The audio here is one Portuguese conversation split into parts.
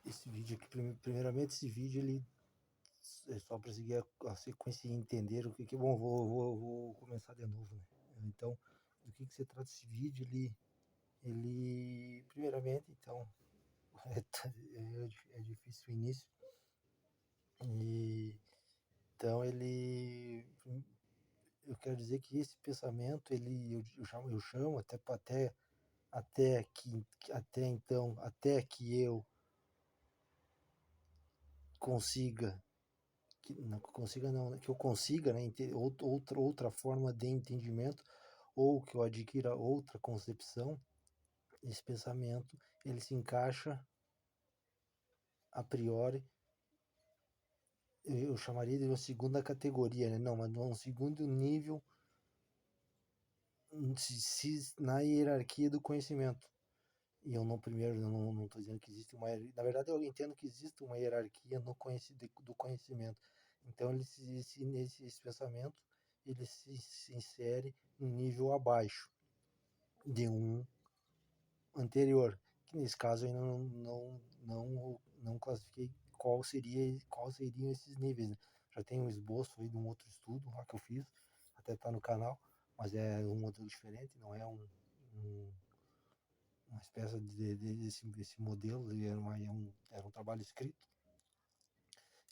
esse vídeo aqui, primeiramente esse vídeo ele é só para seguir a sequência e entender o que que... Bom, vou começar de novo, né? Então, do que se trata esse vídeo? Ele primeiramente, então, é difícil o início. E, então, eu quero dizer que esse pensamento, eu chamo até que eu consiga que eu consiga, né, outra forma de entendimento, ou que eu adquira outra concepção. Esse pensamento ele se encaixa a priori, eu chamaria de uma segunda categoria, né? Não, mas um segundo nível na hierarquia do conhecimento. E eu não, primeiro, eu não estou dizendo que existe uma... Na verdade, eu entendo que existe uma hierarquia do conhecimento. Então, esse pensamento, ele se insere em nível abaixo de um anterior, que nesse caso eu ainda não classifiquei qual seriam esses níveis, né? Já tem um esboço aí de um outro estudo lá que eu fiz, até está no canal, mas é um modelo diferente, não é uma espécie desse modelo, era um trabalho escrito.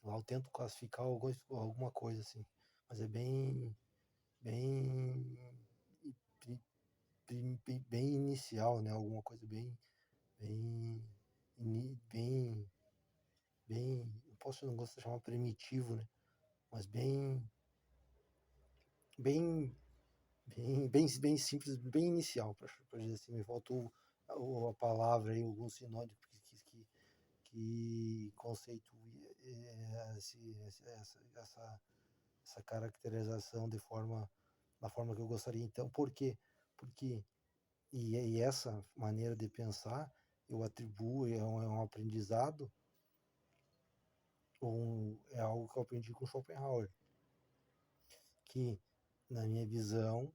Lá eu tento classificar alguma coisa assim, mas é bem, bem inicial, né? Alguma coisa bem, bem, não gosto de chamar primitivo, né? Mas bem, bem simples, bem inicial, para dizer assim. Me faltou a palavra aí, algum sinônimo que conceitue essa caracterização da forma que eu gostaria. Então, por quê? Porque, e essa maneira de pensar, eu atribuo, é um aprendizado, é algo que eu aprendi com Schopenhauer, que, na minha visão,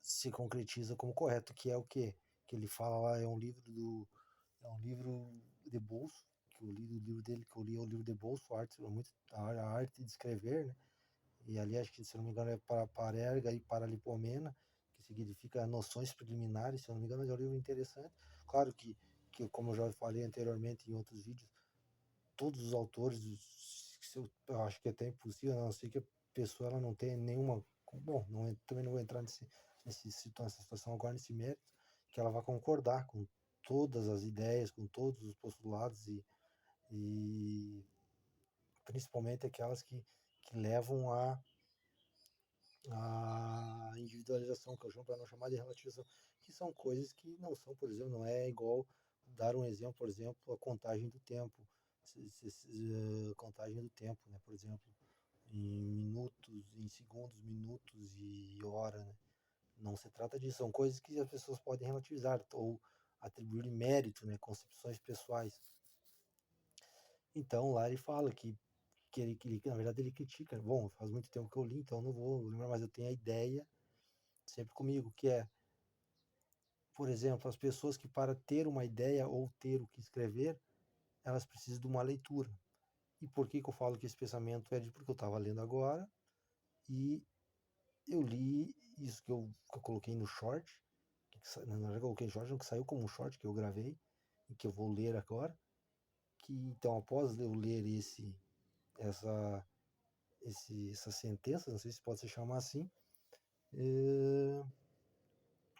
se concretiza como correto, que é o quê? Que ele fala lá, é um livro de bolso, que eu li o livro dele, que eu li é o livro de bolso, a arte de escrever, né? E ali acho que, se não me engano, é para Parerga e Paralipomena, que significa noções preliminares, se não me engano, é um livro interessante. Claro que como eu já falei anteriormente em outros vídeos, todos os autores, eu acho que é até impossível, a não ser que a pessoa ela não tenha nenhuma... Bom, também não vou entrar nessa situação agora, nesse mérito, que ela vai concordar com todas as ideias, com todos os postulados e principalmente aquelas que levam a individualização, que eu chamo, para não chamar de relativização, que são coisas que não são, por exemplo, não é igual dar um exemplo, por exemplo, a contagem do tempo, contagem do tempo, né, por exemplo, em minutos, em segundos, minutos e hora, né? Não se trata disso, são coisas que as pessoas podem relativizar ou atribuir mérito, né, concepções pessoais. Então lá ele fala que na verdade ele critica, bom, faz muito tempo que eu li, então não vou lembrar, mas eu tenho a ideia sempre comigo, que é, por exemplo, as pessoas que, para ter uma ideia ou ter o que escrever, elas precisam de uma leitura. E por que eu falo que esse pensamento é porque eu estava lendo agora e eu li isso que eu coloquei no short, na verdade eu coloquei no short, não, que saiu como um short que eu gravei e que eu vou ler agora, que então após eu ler essa, essa sentença, não sei se pode se chamar assim,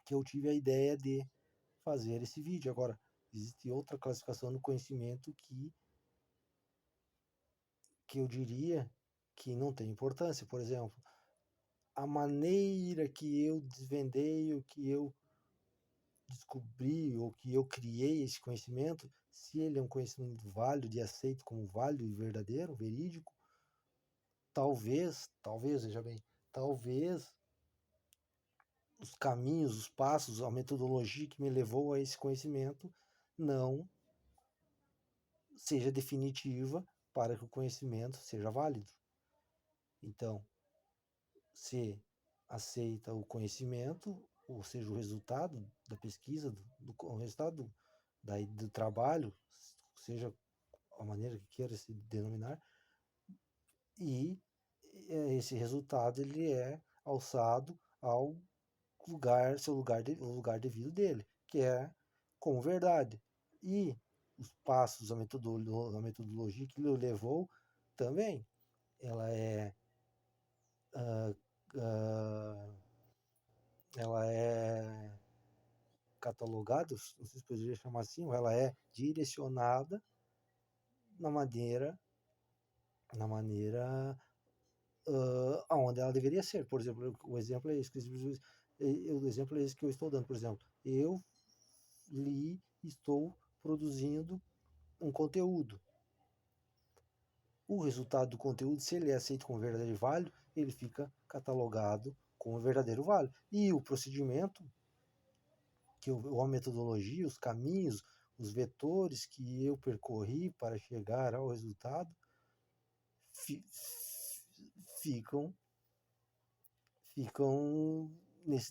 que eu tive a ideia de fazer esse vídeo. Agora, existe outra classificação do conhecimento que eu diria que não tem importância. Por exemplo, a maneira que eu desvendei, o que eu descobri, ou que eu criei esse conhecimento, se ele é um conhecimento válido e aceito como válido e verdadeiro, verídico, talvez, veja bem, talvez os caminhos, os passos, a metodologia que me levou a esse conhecimento não seja definitiva para que o conhecimento seja válido. Então, se aceita o conhecimento, ou seja, o resultado da pesquisa, o resultado do trabalho, seja a maneira que queira se denominar, e esse resultado ele é alçado ao o lugar devido dele, que é como verdade. E os passos, a metodologia que ele levou também, ela é ah, ah, ela é catalogada, não sei se poderia chamar assim, ela é direcionada na maneira aonde ela deveria ser. Por exemplo, o exemplo é esse que eu estou dando. Por exemplo, eu estou produzindo um conteúdo. O resultado do conteúdo, se ele é aceito como verdadeiro e válido, ele fica catalogado como verdadeiro e válido. E o procedimento, a metodologia, os caminhos, os vetores que eu percorri para chegar ao resultado fi, ficam, ficam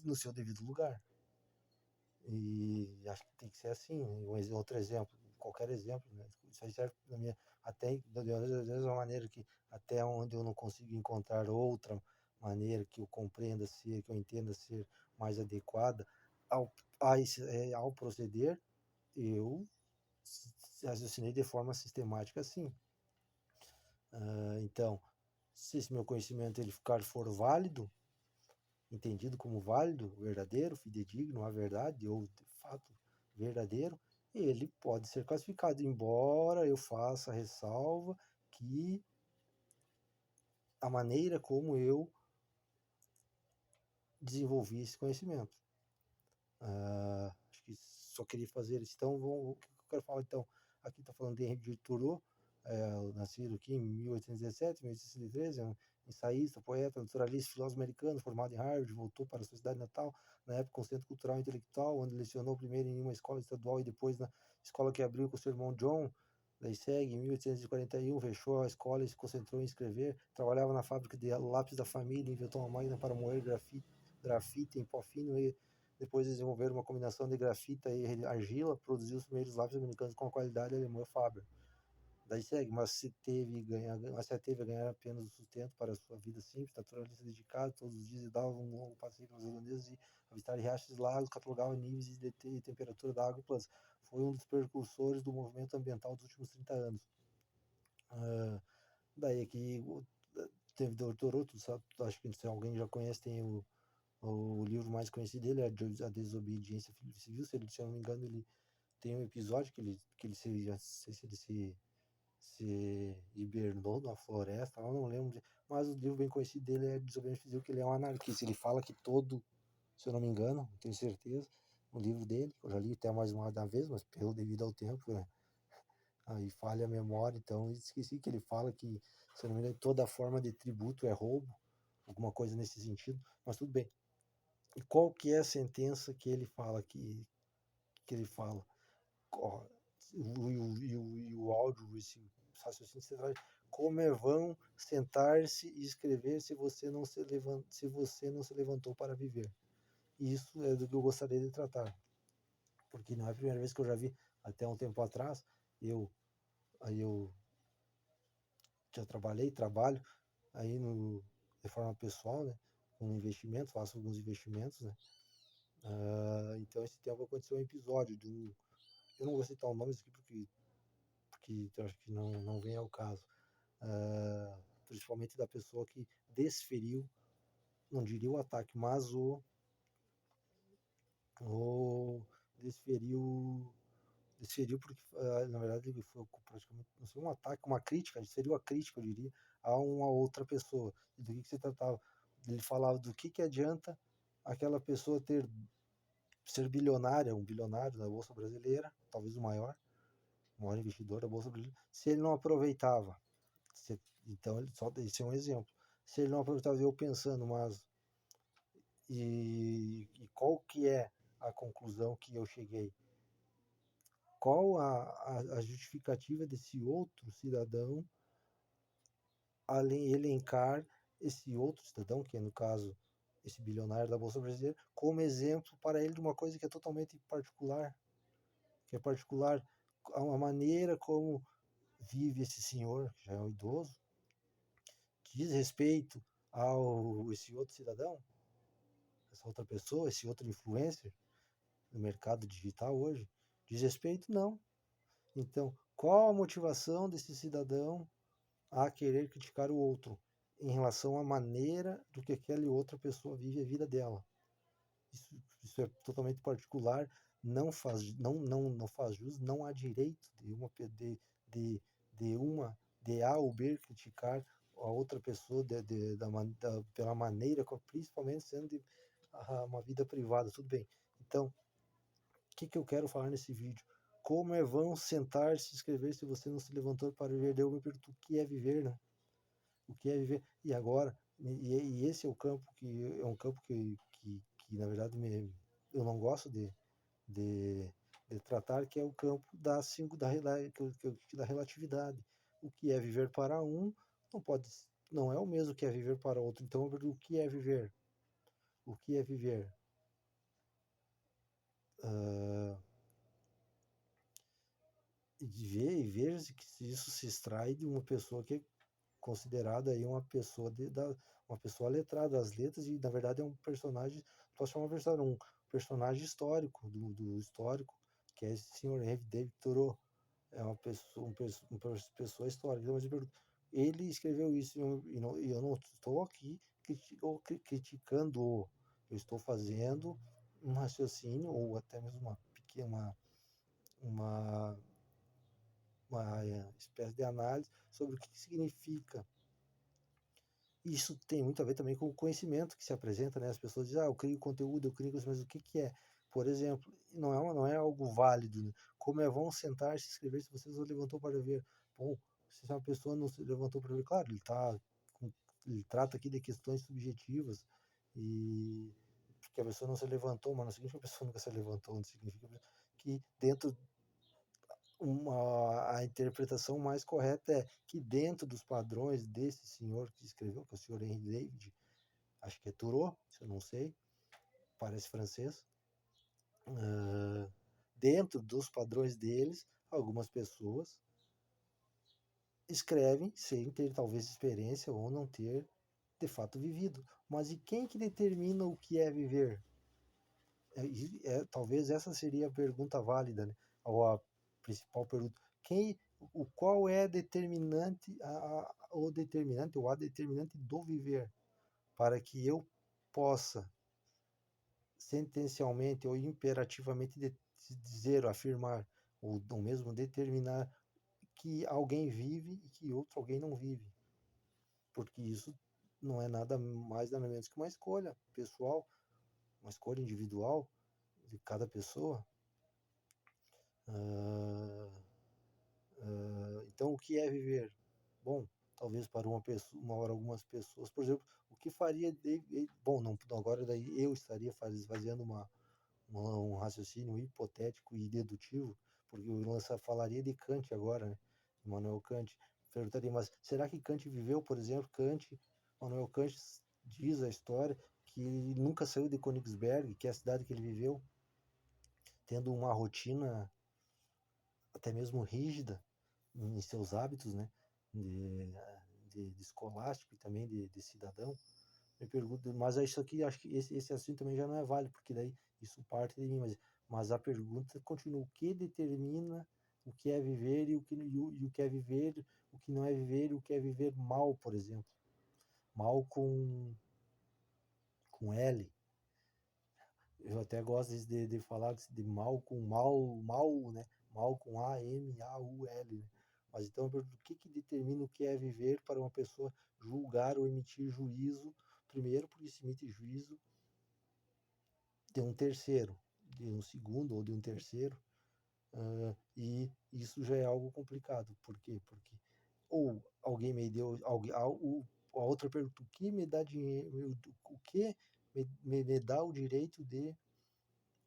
no seu devido lugar. E acho que tem que ser assim. Outro exemplo, qualquer exemplo, né? Isso aí serve na minha, até da mesma maneira que até onde eu não consigo encontrar outra maneira que eu compreenda ser, que eu entenda ser mais adequada ao proceder, eu raciocinei de forma sistemática assim. Então, se esse meu conhecimento ele for válido, entendido como válido, verdadeiro, fidedigno à verdade ou de fato verdadeiro, ele pode ser classificado, embora eu faça a ressalva que a maneira como eu desenvolvi esse conhecimento. Acho que só queria fazer isso. Então, o que eu quero falar então? Aqui está falando de Henri de Thoreau, nascido aqui em 1817, 1863, é um ensaísta, poeta, naturalista, filósofo americano, formado em Harvard, voltou para a sua cidade natal, na época um centro cultural e intelectual, onde lecionou primeiro em uma escola estadual e depois na escola que abriu com seu irmão John. Daí segue, em 1841, fechou a escola e se concentrou em escrever. Trabalhava na fábrica de lápis da família, inventou uma máquina para moer grafite em pó fino e depois desenvolver uma combinação de grafita e argila, produziu os primeiros lápis americanos com a qualidade alemã Faber. Daí segue, mas se ateve a ganhar apenas o sustento para a sua vida simples, naturalista dedicado, todos os dias dava um longo passeio pelas redondezas e avistar riachos e lagos, catalogava níveis de temperatura da água e plantas. Foi um dos precursores do movimento ambiental dos últimos 30 anos. Daí aqui teve doutorou, acho que se alguém já conhece, tem o livro mais conhecido dele é A Desobediência Civil. Se eu não me engano, ele tem um episódio que ele se hibernou na floresta, eu não lembro, mas o livro bem conhecido dele é Desobediência Civil, que ele é um anarquista. Ele fala que se eu não me engano, não tenho certeza, o livro dele, eu já li até mais uma vez, mas pelo devido ao tempo, né? Aí falha a memória, então esqueci que ele fala que, se eu não me engano, toda forma de tributo é roubo, alguma coisa nesse sentido, mas tudo bem. E qual que é a sentença que ele fala que ele fala? E o áudio, esse raciocínio central, como é vão sentar-se e escrever se você não se levantou para viver. Isso é do que eu gostaria de tratar, porque não é a primeira vez que eu já vi. Até um tempo atrás, eu já trabalho aí de forma pessoal, né, com investimento, faço alguns investimentos, né. Então esse tempo aconteceu um episódio eu não vou citar o nome aqui porque eu acho que não vem ao caso, principalmente da pessoa que desferiu, não diria o ataque, mas o desferiu, desferiu porque, na verdade, ele foi praticamente, não sei, um ataque, uma crítica, desferiu a crítica, eu diria, a uma outra pessoa. E do que se tratava? Ele falava do que adianta aquela pessoa ser bilionária, um bilionário da Bolsa Brasileira, talvez o maior investidor da Bolsa Brasileira, se ele não aproveitava. Então, esse é um exemplo. Se ele não aproveitava, eu pensando, e qual que é a conclusão que eu cheguei? Qual a justificativa desse outro cidadão elencar esse outro cidadão, que é no caso esse bilionário da Bolsa Brasileira, como exemplo para ele de uma coisa que é totalmente particular, que é particular a maneira como vive esse senhor, que já é um idoso, diz respeito ao esse outro cidadão, essa outra pessoa, esse outro influencer no mercado digital hoje? Diz respeito? Não. Então, qual a motivação desse cidadão a querer criticar o outro em relação à maneira do que aquela outra pessoa vive a vida dela? Isso é totalmente particular, não faz jus, não há direito de A ou B criticar a outra pessoa pela maneira, principalmente sendo uma vida privada, tudo bem. Então, o que eu quero falar nesse vídeo? Como é vão sentar, se inscrever se você não se levantou para viver? Eu me pergunto o que é viver, né? O que é viver? E agora, e esse é o campo que é um campo que na verdade eu não gosto de, de tratar, que é o campo da relatividade. O que é viver para um não pode, não é o mesmo que é viver para outro. Então, o que é viver? O que é viver? Uh, e veja que isso se extrai de uma pessoa que é considerada aí uma pessoa letrada das letras, e na verdade é um personagem, posso chamar um personagem histórico do histórico, que é esse senhor Henry David Thoreau. É uma pessoa histórica. Mas ele escreveu isso, e eu não estou aqui criticando, eu estou fazendo um raciocínio ou até mesmo uma pequena uma, uma espécie de análise sobre o que significa. Isso tem muito a ver também com o conhecimento que se apresenta, né? As pessoas dizem, eu crio conteúdo, eu crio conhecimento, mas o que é? Por exemplo, não é algo válido, né? Como é vão sentar, se inscrever se você não levantou para ver. Bom, se uma pessoa não se levantou para ver, claro, ele trata aqui de questões subjetivas, e porque a pessoa não se levantou, mas não significa que a pessoa nunca se levantou, não significa que dentro a interpretação mais correta é que dentro dos padrões desse senhor que escreveu, que é o senhor Henry David, acho que é Thoreau, se eu não sei, parece francês, dentro dos padrões deles, algumas pessoas escrevem sem ter talvez experiência ou não ter de fato vivido. Mas e quem que determina o que é viver? Talvez essa seria a pergunta válida, né? Ou a principal pergunta. Qual é determinante, o determinante ou a determinante do viver, para que eu possa sentencialmente ou imperativamente dizer, afirmar, ou mesmo determinar que alguém vive e que outro alguém não vive? Porque isso não é nada mais nada menos que uma escolha pessoal, uma escolha individual de cada pessoa. Então, o que é viver? Bom, talvez para uma pessoa, algumas pessoas, por exemplo, o que faria bom, não, agora daí eu estaria fazendo um raciocínio hipotético e dedutivo, porque eu falaria de Kant agora, né? Immanuel Kant. Perguntaria, mas será que Kant viveu, por exemplo, Immanuel Kant diz a história que ele nunca saiu de Königsberg, que é a cidade que ele viveu, tendo uma rotina até mesmo rígida em seus hábitos, né, de escolástico e também de cidadão. Me pergunto, mas isso aqui, acho que esse assunto também já não é válido, porque daí isso parte de mim, mas a pergunta continua: o que determina o que é viver e o que é viver, o que não é viver e o que é viver mal, por exemplo? Mal com L. Eu até gosto de falar de mal com mal, né? Mal com AMAUL, né? Mas então, o que determina o que é viver para uma pessoa julgar ou emitir juízo? Primeiro, porque se emite juízo de um terceiro, de um segundo ou de um terceiro, e isso já é algo complicado. Por quê? Porque ou alguém me deu, a outra pergunta: o que me dá dinheiro, o que me dá o direito de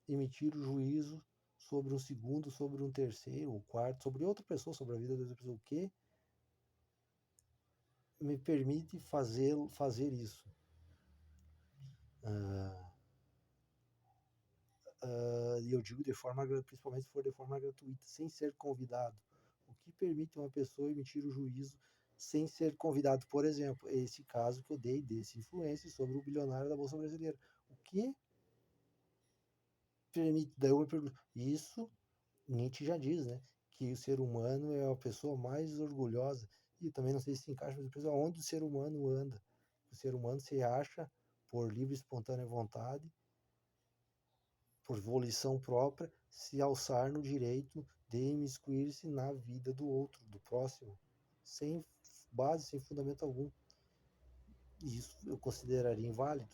emitir o juízo sobre um segundo, sobre um terceiro, ou quarto, sobre outra pessoa, sobre a vida de outra pessoa? O que me permite fazer isso? e eu digo principalmente se for de forma gratuita, sem ser convidado. O que permite uma pessoa emitir o juízo sem ser convidado? Por exemplo, esse caso que eu dei desse influencer sobre o bilionário da Bolsa Brasileira. O que permite? Daí eu me pergunto, isso Nietzsche já diz, né? Que o ser humano é a pessoa mais orgulhosa. E também não sei se encaixa, mas onde o ser humano anda. O ser humano se acha, por livre e espontânea vontade, por volição própria, se alçar no direito de imiscuir-se na vida do outro, do próximo, sem base, sem fundamento algum. E isso eu consideraria inválido.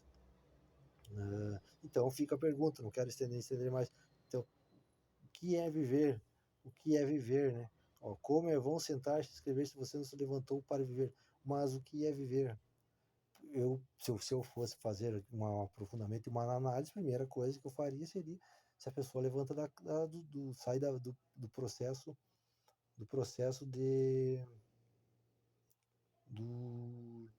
Então fica a pergunta, não quero estender mais. Então, o que é viver? O que é viver, né? Ó, como é bom sentar-se e escrever se você não se levantou para viver. Mas o que é viver? Se eu fosse fazer um aprofundamento e uma análise, a primeira coisa que eu faria seria se a pessoa levanta sai do processo do,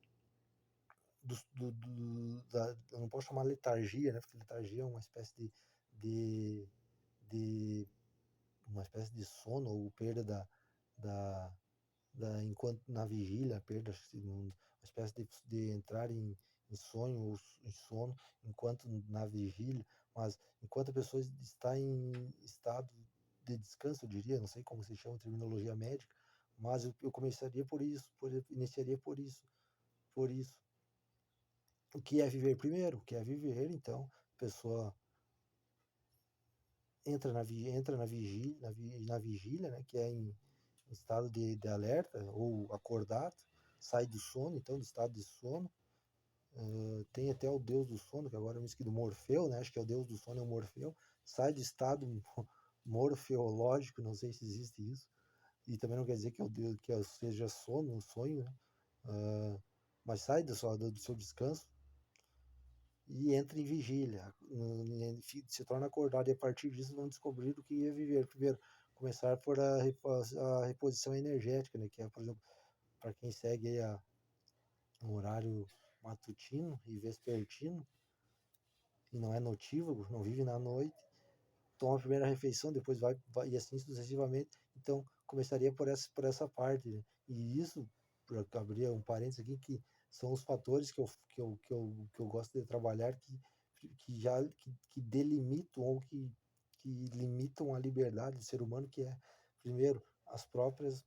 eu não posso chamar letargia, né? Porque letargia é uma espécie de, de uma espécie de sono ou perda da, enquanto na vigília, perda, uma espécie de entrar em sonho ou em sono enquanto na vigília, mas enquanto a pessoa está em estado de descanso, eu diria, não sei como se chama a terminologia médica, mas eu começaria por isso, iniciaria por isso. O que é viver primeiro? O que é viver, então, a pessoa entra na vigília, né, que é em estado de alerta ou acordado, sai do sono, então, do estado de sono. Tem até o deus do sono, que agora eu me esqueci do Morfeu, né? Acho que é o deus do sono, é o Morfeu. Sai do estado morfeológico, não sei se existe isso. E também não quer dizer que é o deus, seja sono, sonho, né? Mas sai do seu descanso e entra em vigília, se torna acordado, e a partir disso vão descobrir o que ia viver. Primeiro, começar por a reposição energética, né, que é, por exemplo, para quem segue aí um horário matutino e vespertino, e não é notívago, não vive na noite, toma a primeira refeição, depois vai e assim sucessivamente. Então, começaria por essa parte, né? E isso, para abrir um parênteses aqui, que são os fatores que eu gosto de trabalhar, que delimitam ou que limitam a liberdade do ser humano, que é, primeiro, as próprias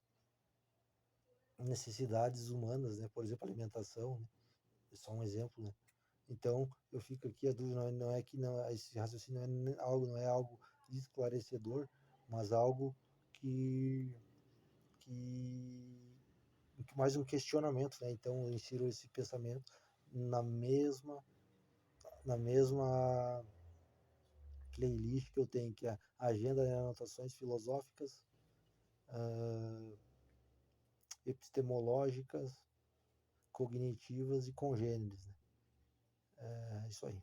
necessidades humanas, né? Por exemplo, alimentação, né? É só um exemplo, né? Então, eu fico aqui a dúvida, não é que não, esse raciocínio não é algo esclarecedor, mas algo que, que, mais um questionamento, né? Então, eu insiro esse pensamento na mesma playlist que eu tenho, que é a Agenda de Anotações Filosóficas, epistemológicas, cognitivas e congêneres, né? É isso aí.